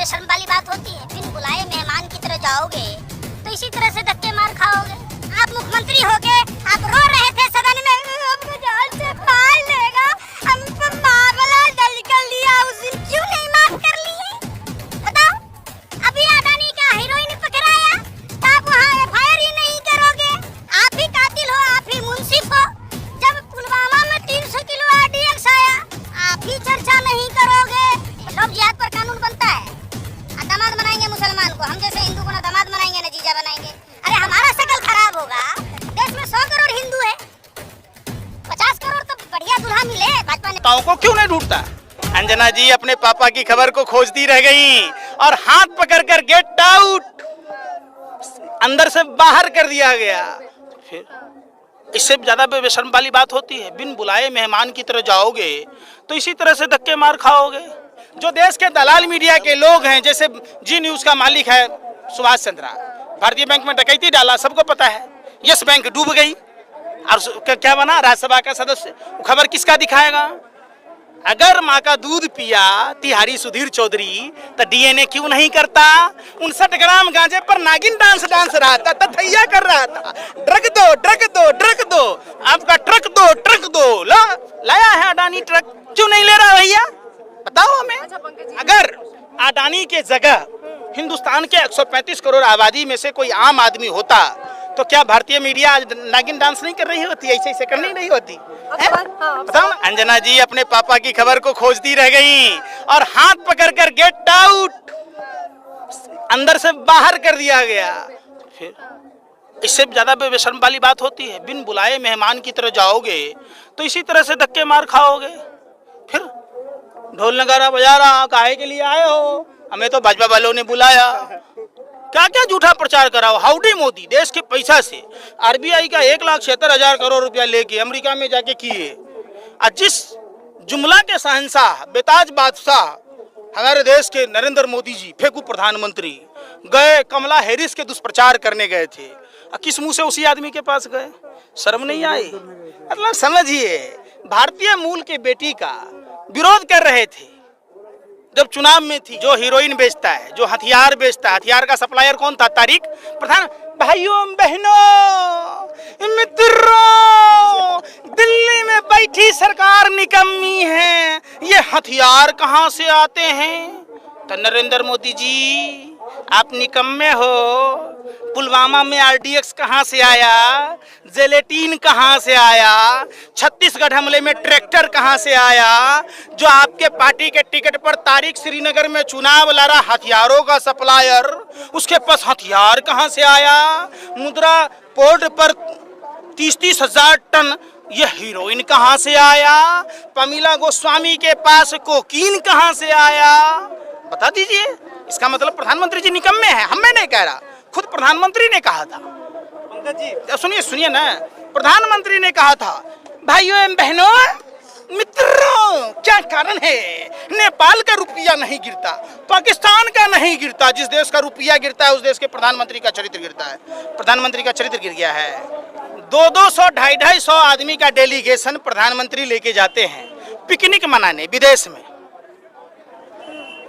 बेशर्म वाली बात होती है? बिन बुलाए मेहमान की तरह जाओगे तो इसी तरह से धक्के मार खाओगे। आप मुख्यमंत्री होगे, आप रो रहे थे सदन में, हमको जान से मार लेगा, हमको मामला दर्ज कर लिया, उस दिन क्यों नहीं माफ कर लिए? बताओ। अभी अडानी का हीरोइन पकड़ाया तो आप वहाँ एफआईआर ही नहीं करोगे। आप ही कातिल हो, आप ही मुंसिफ हो। जब पुलवामा में 300 किलो आरडीएक्स आया, आप ही चर्चा नहीं करोगे। लोग जिहाद पर कानून बनता है, दामाद बनाएंगे मुसलमान को, हम जैसे हिंदू को ना दामाद बनाएंगे ना जीजा बनाएंगे। अरे हमारा शकल खराब होगा, देश में 100 करोड़ हिंदू है, 50 करोड़ तो बढ़िया दूल्हा मिले। भाजपा नेताओं को क्यों नहीं ढूंढता? अंजना जी अपने पापा की खबर को खोजती रह गई और हाथ पकड़कर गेट आउट अंदर से बाहर कर दिया गया। फिर इससे ज्यादा बेशर्म वाली बात होती है? बिन बुलाए मेहमान की तरह जाओगे तो इसी तरह से धक्के मार खाओगे। जो देश के दलाल मीडिया के लोग हैं, जैसे जी न्यूज का मालिक है सुभाष चंद्रा, भारतीय बैंक में डकैती डाला, सबको पता है। यस बैंक डूब गई और क्या बना? राज्यसभा का सदस्य। खबर किसका दिखाएगा? अगर माँ का दूध पिया तिहारी सुधीर चौधरी तो डीएनए क्यों नहीं करता? 59 ग्राम गांजे पर नागिन डांस रहा था, तथैया कर रहा था, ड्रग दो, आपका ट्रक दो। लाया है अडानी ट्रक, क्यों नहीं ले रहा भैया? बताओ हमें। अगर अडानी के जगह हिंदुस्तान के 135 करोड़ आबादी में से कोई आम आदमी होता तो क्या भारतीय मीडिया नागिन डांस नहीं कर रही होती? ऐसे करनी नहीं होती? बताओ ना। अंजना जी अपने पापा की खबर को खोजती रह गई और हाथ पकड़कर गेट आउट अंदर से बाहर कर दिया गया। फिर इससे ज्यादा बेशर्म वाली बात होती है? बिन बुलाए मेहमान की तरह जाओगे तो इसी तरह से धक्के मार खाओगे। फिर ढोल नगारा बजा रहा, काहे के लिए आए हो? हमें तो भाजपा वालों ने बुलाया। क्या क्या झूठा प्रचार कराओ? हाउडी मोदी देश के पैसा से आरबीआई का 1,76,000 करोड़ रुपया लेके अमेरिका में जाके किए। और जिस जुमला के शहंशाह बेताज बादशाह हमारे देश के नरेंद्र मोदी जी, फेंकू प्रधानमंत्री, गए कमला हैरिस के दुष्प्रचार करने गए थे, किस मुंह से उसी आदमी के पास गए? शर्म नहीं आई? मतलब समझिए, भारतीय मूल के बेटी का विरोध कर रहे थे जब चुनाव में थी। जो हीरोइन बेचता है, जो हथियार बेचता है, हथियार का सप्लायर कौन था? तारिक प्रधान। भाइयों बहनों मित्रों, दिल्ली में बैठी सरकार निकम्मी है, ये हथियार कहां से आते हैं? तो नरेंद्र मोदी जी आप निकम्मे हो। पुलवामा में आरडीएक्स कहां से आया? जेलेटीन कहां से आया? छत्तीसगढ़ हमले में ट्रैक्टर कहां से आया? जो आपके पार्टी के टिकट पर तारिक श्रीनगर में चुनाव लड़ा, हथियारों का सप्लायर, उसके पास हथियार कहां से आया? मुद्रा पोर्ट पर 30-30 हजार टन ये हीरोइन कहां से आया? पमीला गोस्वामी के पास कोकीन कहां से आया? बता दीजिए। इसका मतलब प्रधानमंत्री जी निकम्मे हैं। हम मैं नहीं कह रहा, खुद प्रधानमंत्री ने कहा था। पंकज जी सुनिए ना, प्रधानमंत्री ने कहा था भाइयों एवं बहनों मित्रों, क्या कारण है? नेपाल का रुपया नहीं गिरता, पाकिस्तान का नहीं गिरता, जिस देश का रुपया गिरता है उस देश के प्रधानमंत्री का चरित्र गिरता है। प्रधानमंत्री का चरित्र गिर गया है। 200-200, 250-250 आदमी का डेलीगेशन प्रधानमंत्री लेके जाते हैं पिकनिक मनाने विदेश में।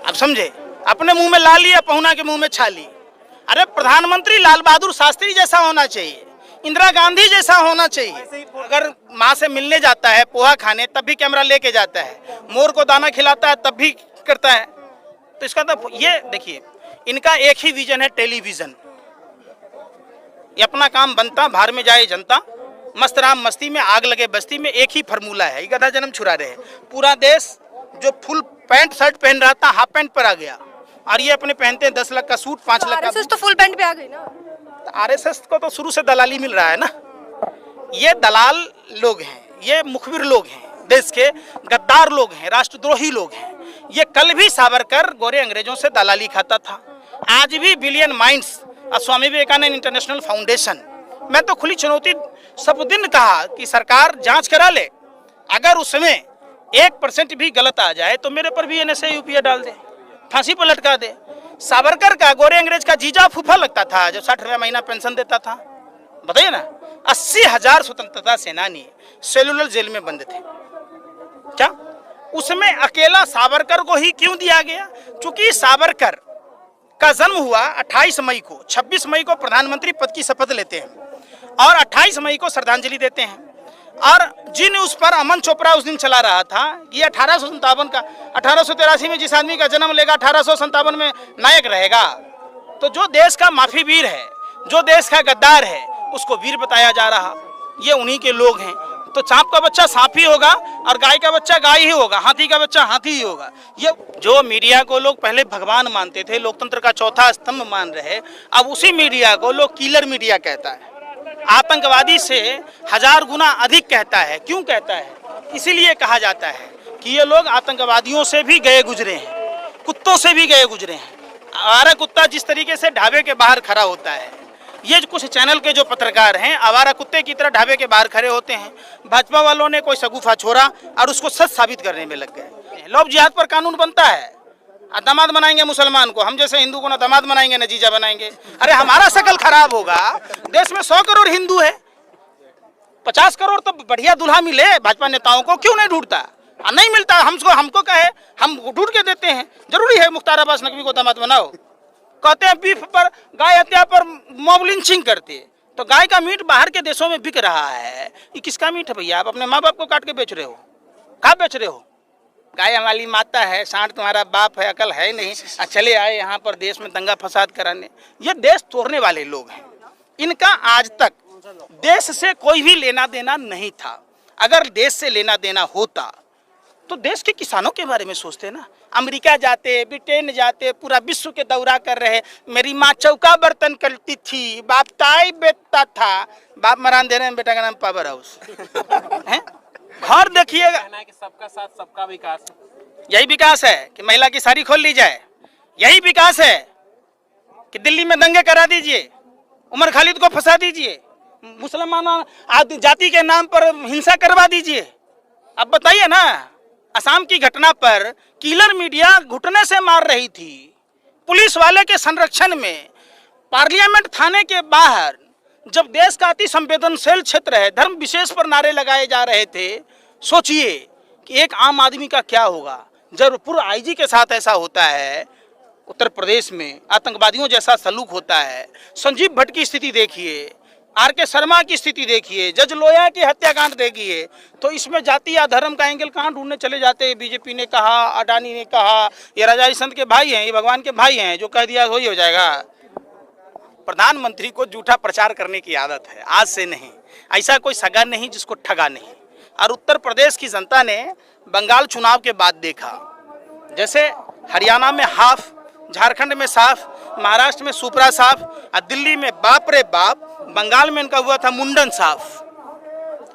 आप समझे? अपने मुंह में ला लिया, पहुना के मुंह में छाली। अरे प्रधानमंत्री लाल बहादुर शास्त्री जैसा होना चाहिए, इंदिरा गांधी जैसा होना चाहिए। अगर माँ से मिलने जाता है पोहा खाने तब भी कैमरा लेके जाता है, मोर को दाना खिलाता है तब भी करता है। तो इसका तो ये देखिए, इनका एक ही विजन है, टेलीविजन। ये अपना काम बनता, बाहर में जाए जनता, मस्त राम मस्ती में आग लगे बस्ती में। एक ही फार्मूला है, गधा जन्म छुड़ा रहे। पूरा देश जो फुल पैंट शर्ट पहन रहा था हाफ पैंट पर आ गया, और ये अपने पहनते हैं 10 लाख का सूट, 5 लाख का। आरएसएस तो फुल पैंट पे आ गई ना। तो आरएसएस को तो शुरू से दलाली मिल रहा है ना। ये दलाल लोग हैं, ये मुखबिर लोग हैं, देश के गद्दार लोग हैं, राष्ट्रद्रोही लोग हैं। ये कल भी सावरकर गोरे अंग्रेजों से दलाली खाता था, आज भी बिलियन माइंड्स और स्वामी विवेकानंद इंटरनेशनल फाउंडेशन। मैं तो खुली चुनौती सब दिन कहा कि सरकार जांच करा ले, अगर उसमें 1% भी गलत आ जाए तो मेरे पर भी एनएसए यूपीए डाल दे, फांसी पर लटका दे। सावरकर का गोरे अंग्रेज का जीजा फूफा लगता था जो 60 रुपया महीना पेंशन देता था। बताइए ना, 80,000 स्वतंत्रता सेनानी सेलुलर जेल में बंद थे। क्या उसमें अकेला सावरकर को ही क्यों दिया गया? क्योंकि सावरकर का जन्म हुआ 28 मई को, 26 मई को प्रधानमंत्री पद की शपथ लेते हैं और 28 मई को श्रद्धांजलि देते हैं। और जी न्यूज पर अमन चोपड़ा उस दिन चला रहा था कि 1857 का 1883 में जिस आदमी का जन्म लेगा 1857 में नायक रहेगा। तो जो देश का माफी वीर है, जो देश का गद्दार है, उसको वीर बताया जा रहा। ये उन्हीं के लोग हैं। तो सांप का बच्चा सांप ही होगा और गाय का बच्चा गाय ही होगा, हाथी का बच्चा हाथी ही होगा। ये जो मीडिया को लोग पहले भगवान मानते थे, लोकतंत्र का चौथा स्तंभ मान रहे, अब उसी मीडिया को लोग किलर मीडिया कहता है। आतंकवादी से 1000 गुना अधिक कहता है। क्यों कहता है? इसीलिए कहा जाता है कि ये लोग आतंकवादियों से भी गए गुजरे हैं, कुत्तों से भी गए गुजरे हैं। आवारा कुत्ता जिस तरीके से ढाबे के बाहर खड़ा होता है, ये कुछ चैनल के जो पत्रकार हैं आवारा कुत्ते की तरह ढाबे के बाहर खड़े होते हैं। भाजपा वालों ने कोई सगुफा छोड़ा और उसको सच साबित करने में लग गए। लव जिहाद पर कानून बनता है, दामाद बनाएंगे मुसलमान को, हम जैसे हिंदू को ना दामाद बनाएंगे ना जीजा बनाएंगे। अरे हमारा शकल खराब होगा। देश में 100 करोड़ हिंदू है, 50 करोड़ तो बढ़िया दूल्हा मिले भाजपा नेताओं को, क्यों नहीं ढूंढता? नहीं मिलता, हमको कहे, हम ढूंढ के देते हैं। जरूरी है मुख्तार अब्बास नकवी को दामाद बनाओ? कहते हैं बीफ पर, गाय हत्या पर मॉब लिंचिंग करते। तो गाय का मीट बाहर के देशों में बिक रहा है, ये किसका मीट है भैया? आप अपने माँ बाप को काट के बेच रहे हो। कहाँ बेच रहे हो? गाय हमारी माता है, सांड तुम्हारा बाप है, अकल है नहीं, चले आए यहाँ पर देश में दंगा फसाद कराने। ये देश तोड़ने वाले लोग हैं। इनका आज तक देश से कोई भी लेना देना नहीं था। अगर देश से लेना देना होता तो देश के किसानों के बारे में सोचते ना। अमेरिका जाते, ब्रिटेन जाते, पूरा विश्व के दौरा कर रहे। मेरी माँ चौका बर्तन करती थी, बाप ताई बेचता था, बाप मरान दे रहे हैं, बेटा का नाम पावर हाउस है। घर देखिएगा, सबका साथ सबका विकास। यही विकास है कि महिला की साड़ी खोल ली जाए? यही विकास है कि दिल्ली में दंगे करा दीजिए, उमर खालिद को फंसा दीजिए, मुसलमान जाति के नाम पर हिंसा करवा दीजिए? अब बताइए ना। असम की घटना पर किलर मीडिया घुटने से मार रही थी, पुलिस वाले के संरक्षण में, पार्लियामेंट थाने के बाहर, जब देश का अति संवेदनशील क्षेत्र है, धर्म विशेष पर नारे लगाए जा रहे थे। सोचिए कि एक आम आदमी का क्या होगा जब पूर्व आईजी के साथ ऐसा होता है। उत्तर प्रदेश में आतंकवादियों जैसा सलूक होता है। संजीव भट्ट की स्थिति देखिए, आर.के. शर्मा की स्थिति देखिए, जज लोया की हत्याकांड देखिए। तो इसमें जाति या धर्म का एंगल कहाँ ढूंढने चले जाते हैं? बीजेपी ने कहा, अडानी ने कहा, ये राजा संत के भाई हैं, ये भगवान के भाई हैं, जो कह दिया वही हो जाएगा। प्रधानमंत्री को झूठा प्रचार करने की आदत है, आज से नहीं। ऐसा कोई सगा नहीं जिसको ठगा नहीं। और उत्तर प्रदेश की जनता ने बंगाल चुनाव के बाद देखा, जैसे हरियाणा में हाफ, झारखंड में साफ, महाराष्ट्र में सुपरा साफ, और दिल्ली में बाप रे बाप, बंगाल में इनका हुआ था मुंडन साफ,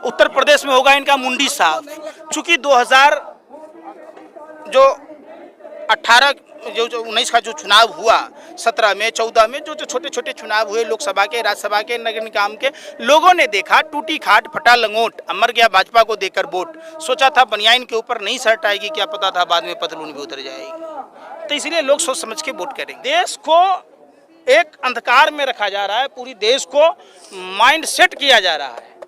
उत्तर प्रदेश में होगा इनका मुंडी साफ। चूंकि 2019 का जो चुनाव हुआ, 17 में, 14 में, जो छोटे छोटे चुनाव हुए, लोकसभा के, राज्यसभा के, नगर निगम के, लोगों ने देखा टूटी खाट फटा लंगोट, मर गया भाजपा को देकर वोट। सोचा था बनियाइन के ऊपर नहीं शर्ट आएगी, क्या पता था बाद में पतलून भी उतर जाएगी। तो इसलिए लोग सोच समझ के वोट करेंगे। देश को एक अंधकार में रखा जा रहा है, पूरी देश को माइंड सेट किया जा रहा है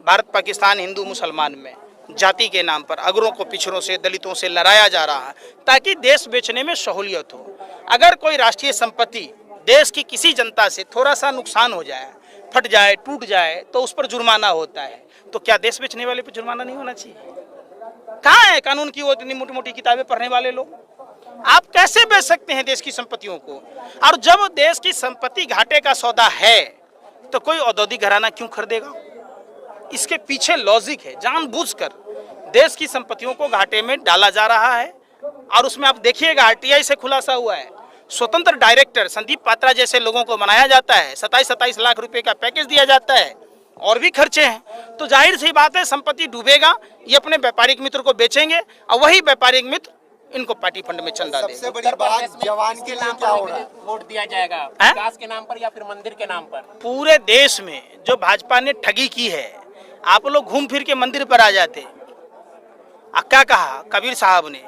भारत पाकिस्तान हिंदू मुसलमान में, जाति के नाम पर अगरों को पिछड़ों से, दलितों से लड़ाया जा रहा है ताकि देश बेचने में सहूलियत हो। अगर कोई राष्ट्रीय संपत्ति देश की किसी जनता से थोड़ा सा नुकसान हो जाए, फट जाए, टूट जाए, तो उस पर जुर्माना होता है। तो क्या देश बेचने वाले पर जुर्माना नहीं होना चाहिए? कहाँ है कानून की वो इतनी मोटी मोटी किताबें पढ़ने वाले लोग? आप कैसे बेच सकते हैं देश की संपत्तियों को? और जब देश की संपत्ति घाटे का सौदा है तो कोई औद्योगिक घराना क्यों खरीदेगा? इसके पीछे लॉजिक है। जानबूझकर देश की संपत्तियों को घाटे में डाला जा रहा है। और उसमें आप देखिएगा, आरटीआई से खुलासा हुआ है, स्वतंत्र डायरेक्टर संदीप पात्रा जैसे लोगों को बनाया जाता है, 27-27 लाख रुपए का पैकेज दिया जाता है, और भी खर्चे हैं। तो जाहिर सी बात है संपत्ति डूबेगा, ये अपने व्यापारिक मित्र को बेचेंगे और वही व्यापारिक मित्र इनको पार्टी फंड में चंदा देंगे। सबसे बड़ी बात, जवान के नाम पर वोट दिया जाएगा, विकास के नाम पर या फिर मंदिर के नाम पर? पूरे देश में जो भाजपा ने ठगी की है, आप लोग घूम फिर के मंदिर पर आ जाते। क्या कहा कबीर साहब ने?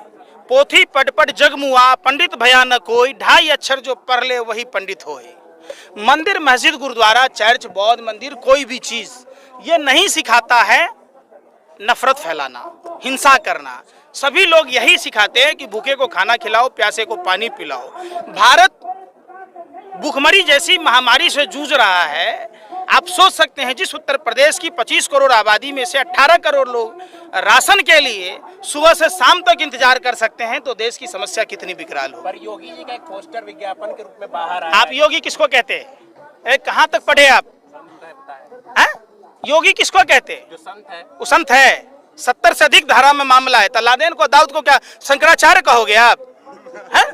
पोथी पढ़ पढ़ जग मुआ, पंडित भया न कोई, 2.5 अक्षर जो पढ़ ले वही पंडित होए। मंदिर, मस्जिद, गुरुद्वारा, चर्च, बौद्ध मंदिर, कोई भी चीज ये नहीं सिखाता है नफरत फैलाना, हिंसा करना। सभी लोग यही सिखाते हैं कि भूखे को खाना खिलाओ, प्यासे को पानी पिलाओ। भारत भूखमरी जैसी महामारी से जूझ रहा है। आप सोच सकते हैं जिस उत्तर प्रदेश की 25 करोड़ आबादी में से 18 करोड़ लोग राशन के लिए सुबह से शाम तक इंतजार कर सकते हैं, तो देश की समस्या कितनी विकराल हो। पर योगी जी का एक पोस्टर विज्ञापन के रूप में बाहर आया। आप योगी किसको कहते हैं? कहाँ तक पढ़े आप? हैं? योगी किसको कहते हैं? जो संत है वो संत है। 70 से अधिक धारा में मामला है। तलादेन को, दाऊद को क्या शंकराचार्य कहोगे आप? हैं?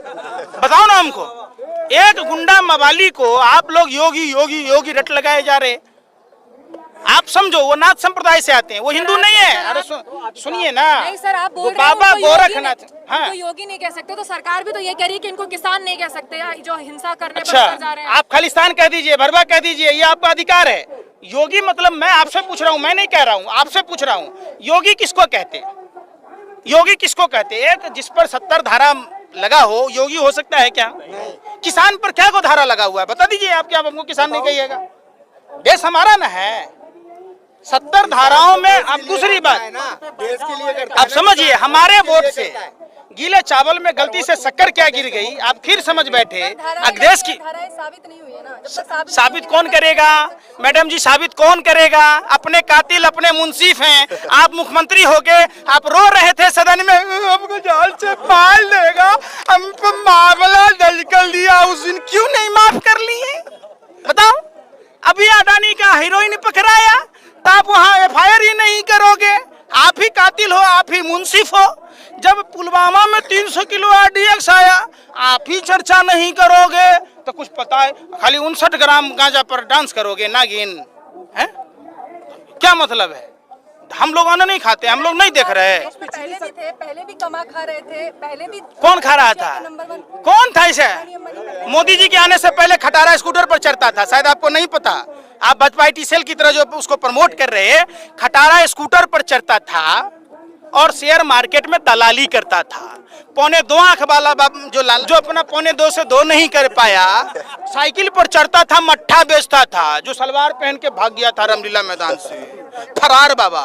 बताओ ना हमको। एक गुंडा मवाली को आप लोग योगी योगी योगी रट लगाए जा रहे। आप समझो वो नाथ संप्रदाय से आते हैं, वो हिंदू नहीं है। अरे सुनिए ना, नहीं सर, आप बोल वो रहे हैं बाबा उनको गोरखनाथ। हाँ, तो योगी नहीं कह सकते, तो सरकार भी तो ये कह रही है कि इनको किसान नहीं कह सकते, जो हिंसा करने अच्छा, पर जा रहे हैं। आप खालिस्तान कह दीजिए, भरवा कह दीजिए, ये आपका अधिकार है। योगी मतलब मैं आपसे पूछ रहा हूँ, मैं नहीं कह रहा हूँ, आपसे पूछ रहा हूँ, योगी किसको कहते हैं? योगी किसको कहते हैं? एक जिस पर 70 धारा लगा हो योगी हो सकता है क्या? किसान पर क्या को धारा लगा हुआ है बता दीजिए आप। क्या आप हमको किसान नहीं कहिएगा? देश हमारा ना है। 70 धाराओं में। अब दूसरी बात, देश के लिए करता है आप ना, समझिए, हमारे वोट लिए से करता है। गीले चावल में गलती से शक्कर क्या गिर गई, आप फिर समझ बैठे। धाराएं देश की साबित नहीं हुई है ना। जब तक साबित कौन करेगा मैडम जी? साबित कौन करेगा? अपने कातिल अपने मुंसिफ हैं। आप मुख्यमंत्री होके आप रो रहे थे सदन में, हमको जाल से पाल देगा, हम पे मामला दर्ज कर लिया, उस दिन क्यों नहीं माफ कर लिए? बताओ। अभी अडानी का हीरोइन पकड़ाया तो आप वहाँ FIR ही नहीं करोगे। आप ही कातिल हो, आप ही मुंसिफ हो। जब पुलवामा में 300 किलो RDX आया, आप ही चर्चा नहीं करोगे तो कुछ पता है? खाली 59 ग्राम गांजा पर डांस करोगे नागिन, हैं? क्या मतलब है? हम लोग अन्न नहीं खाते, हम लोग नहीं देख रहे। पहले भी थे, पहले भी कमा खा रहे थे, पहले भी कौन खा रहा था? कौन था इसे? मोदी जी के आने से पहले खटारा स्कूटर पर चढ़ता था, शायद आपको नहीं पता। आप भाजपा IT सेल की तरह जो उसको प्रमोट कर रहे हैं, खटारा स्कूटर पर चढ़ता था और शेयर मार्केट में दलाली करता था। 2.25 आंख वाला जो अपना 2.25 से 2 नहीं कर पाया, साइकिल पर चढ़ता था, मट्ठा बेचता था, जो सलवार पहन के भाग गया था रामलीला मैदान से, फरार बाबा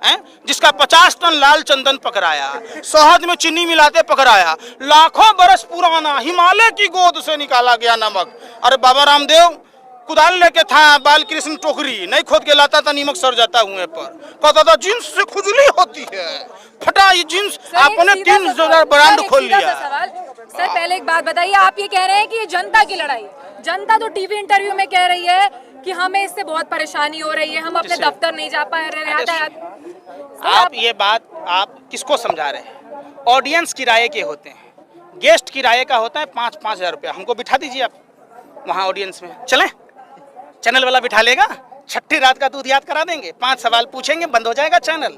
हैं, जिसका 50 टन लाल चंदन पकड़ाया, शहद में चीनी मिलाते पकड़ाया, लाखों बरस पुराना हिमालय की गोद से निकाला गया नमक। अरे बाबा रामदेव कुदाल लेके था, बाल कृष्ण टोकरी नहीं खोद के लाता था, नीमक सर जाता हुए पर कहता था जींस से खुजली होती है, फटा ये जींस। आपने 3,000 ब्रांड खोल लिया। सर पहले एक बात बताइए, आप ये कह रहे हैं कि ये जनता की लड़ाई है। जनता तो टीवी इंटरव्यू में कह रही है कि हमें इससे बहुत परेशानी हो रही है, हम अपने दफ्तर नहीं जा पा रहे। आप ये बात आप किसको समझा रहे हैं? ऑडियंस किराए के होते हैं, गेस्ट किराए का होता है 5-5 हजार रुपया। हमको बिठा दीजिए आप वहाँ ऑडियंस में, चलें? चैनल वाला बिठा लेगा, छठी रात का दूध याद करा देंगे, 5 सवाल पूछेंगे, बंद हो जाएगा चैनल।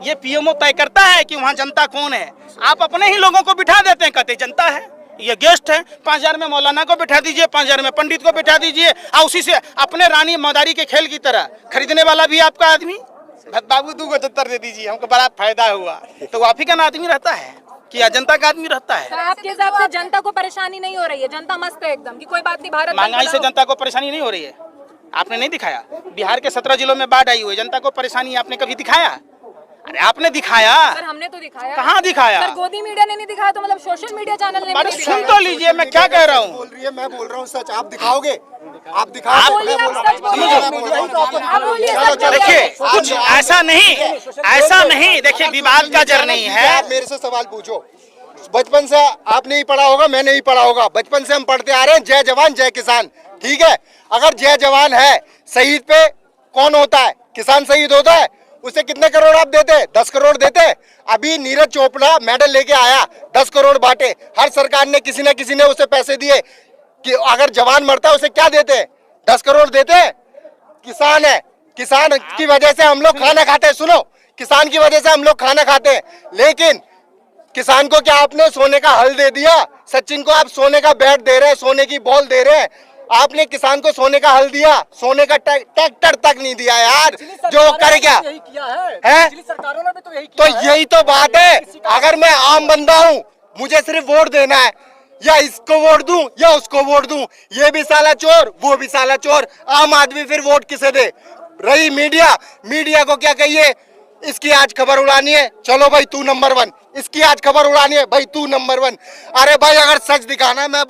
ये PMO तय करता है कि वहाँ जनता कौन है। आप अपने ही लोगों को बिठा देते हैं, कहते जनता है, ये गेस्ट है। 5,000 में मौलाना को बिठा दीजिए, 5,000 में पंडित को बिठा दीजिए, और उसी से अपने रानी मदारी के खेल की तरह खरीदने वाला भी आपका आदमी। बाबू 275 दे दीजिए, हमको बड़ा फायदा हुआ। तो आप ही का आदमी रहता है कि जनता का आदमी रहता है? तो आपके हिसाब से जनता को परेशानी नहीं हो रही है? जनता मस्त है एकदम कि कोई बात नहीं, भारत महंगाई से जनता को परेशानी नहीं हो रही है? आपने नहीं दिखाया? बिहार के 17 जिलों में बाढ़ आई हुई, जनता को परेशानी आपने कभी दिखाया? अरे आपने दिखाया। सर हमने तो दिखाया। कहाँ दिखाया? सर गोदी मीडिया ने नहीं दिखाया तो मतलब सोशल मीडिया चैनल ने अरे सुन तो लीजिए, मैं क्या कह रहा हूँ। बोल रही है, मैं बोल रहा हूँ सच। आप दिखाओगे? आप दिखाओ। आप बोलिए, आप सच बोलिए। आप बोलिए, सच बोलिए। देखिए कुछ ऐसा नहीं, देखिए विवाद का जर नहीं है। आप मेरे से सवाल पूछो। बचपन से आपने ही पढ़ा होगा, मैंने ही पढ़ा होगा, बचपन से हम पढ़ते आ रहे हैं, जय जवान जय किसान। ठीक है, अगर जय जवान है, शहीद पे कौन होता है? किसान शहीद होता है। उसे कितने करोड़ आप देते? 10 करोड़ देते। अभी नीरज चोपड़ा मेडल लेके आया, 10 करोड़ बांटे। हर सरकार ने किसी न किसी ने उसे पैसे दिए कि अगर जवान मरता है उसे क्या देते? 10 करोड़ देते। किसान है, किसान की वजह से हम लोग खाना खाते हैं। सुनो, किसान की वजह से हम लोग खाना खाते हैं, लेकिन किसान को क्या आपने सोने का हल दे दिया? सचिन को आप सोने का बैट दे रहे हैं, सोने की बॉल दे रहे हैं। आपने किसान को सोने का हल दिया, सोने का ट्रैक्टर तक नहीं दिया यार। जो कर क्या है? सरकारों ने भी तो यही तो यही तो बात है। अगर मैं आम बंदा हूँ, मुझे सिर्फ वोट देना है, या इसको वोट दूं या उसको वोट दूं, ये भी साला चोर वो भी साला चोर, आम आदमी फिर वोट किसे दे? रही मीडिया को क्या कहिए, इसकी आज खबर उड़ानी है, चलो भाई तू नंबर 1, इसकी आज खबर उड़ानी है, भाई तू नंबर 1। अरे भाई अगर सच दिखाना, मैं